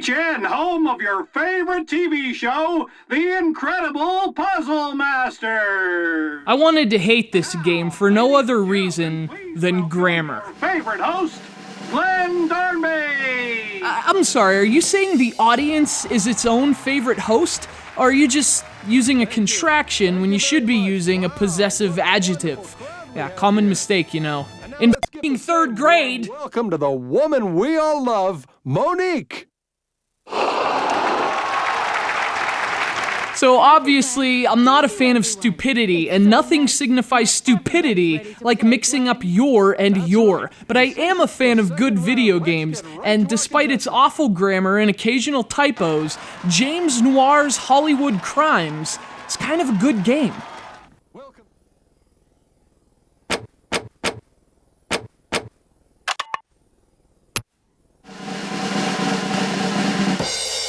HN, home of your favorite TV show, The Incredible Puzzle Master. I wanted to hate this game for no other reason than grammar. Favorite host, Glenn Darnby. I'm sorry, are you saying the audience is its own favorite host? Or are you just using a contraction when you should be using a possessive adjective? Yeah, common mistake, you know. In f***ing third grade! Welcome to the woman we all love, Monique! So obviously, I'm not a fan of stupidity, and nothing signifies stupidity like mixing up your and your. But I am a fan of good video games, and despite its awful grammar and occasional typos, James Noir's Hollywood Crimes is kind of a good game.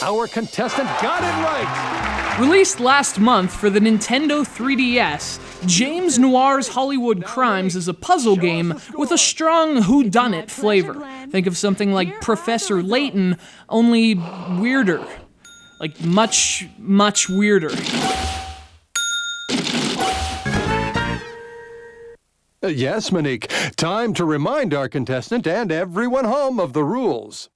Our contestant got it right! Released last month for the Nintendo 3DS, James Noir's Hollywood Crimes is a puzzle game with a strong whodunit flavor. Think of something like Professor Layton, only weirder. Like much, much weirder. Yes, Monique. Time to remind our contestant and everyone home of the rules.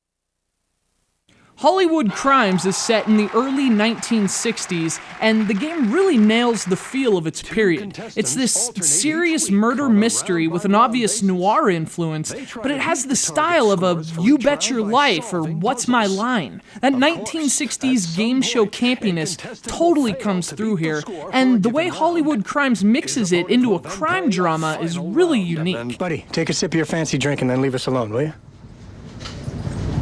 Hollywood Crimes is set in the early 1960s, and the game really nails the feel of its period. It's this serious murder mystery with an obvious noir influence, but it has the style of a You Bet Your Life or What's My Line. That 1960s game show campiness totally comes through here, and the way Hollywood Crimes mixes it into a crime drama is really unique. Buddy, take a sip of your fancy drink and then leave us alone, will you?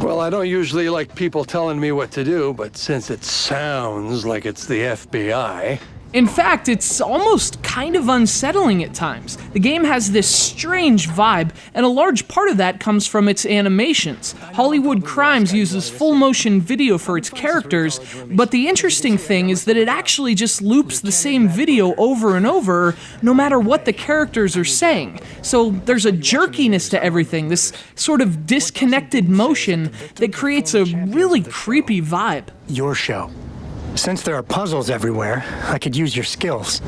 Well, I don't usually like people telling me what to do, but since it sounds like it's the FBI... In fact, it's almost kind of unsettling at times. The game has this strange vibe, and a large part of that comes from its animations. Hollywood Crimes uses full-motion video for its characters, but the interesting thing is that it actually just loops the same video over and over, no matter what the characters are saying. So there's a jerkiness to everything, this sort of disconnected motion that creates a really creepy vibe. Your show. Since there are puzzles everywhere, I could use your skills.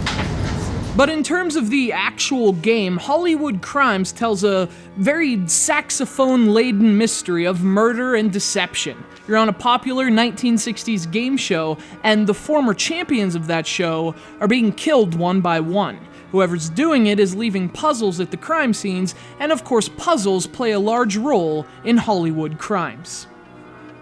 But in terms of the actual game, Hollywood Crimes tells a very saxophone-laden mystery of murder and deception. You're on a popular 1960s game show, and the former champions of that show are being killed one by one. Whoever's doing it is leaving puzzles at the crime scenes, and of course puzzles play a large role in Hollywood Crimes.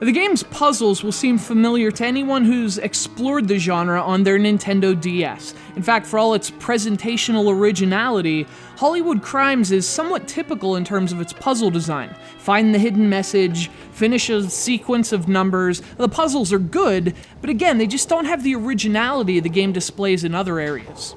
The game's puzzles will seem familiar to anyone who's explored the genre on their Nintendo DS. In fact, for all its presentational originality, Hollywood Crimes is somewhat typical in terms of its puzzle design. Find the hidden message, finish a sequence of numbers. The puzzles are good, but again, they just don't have the originality the game displays in other areas.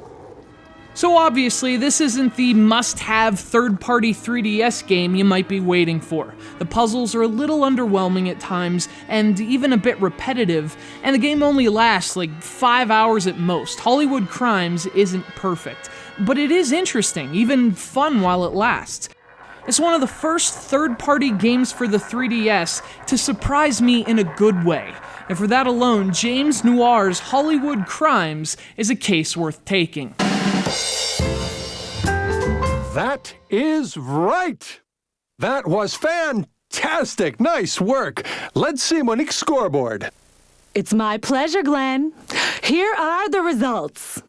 So obviously, this isn't the must-have third-party 3DS game you might be waiting for. The puzzles are a little underwhelming at times, and even a bit repetitive, and the game only lasts like 5 hours at most. Hollywood Crimes isn't perfect, but it is interesting, even fun while it lasts. It's one of the first third-party games for the 3DS to surprise me in a good way, and for that alone, James Noir's Hollywood Crimes is a case worth taking. That is right! That was fantastic! Nice work! Let's see Monique's scoreboard. It's my pleasure, Glenn. Here are the results.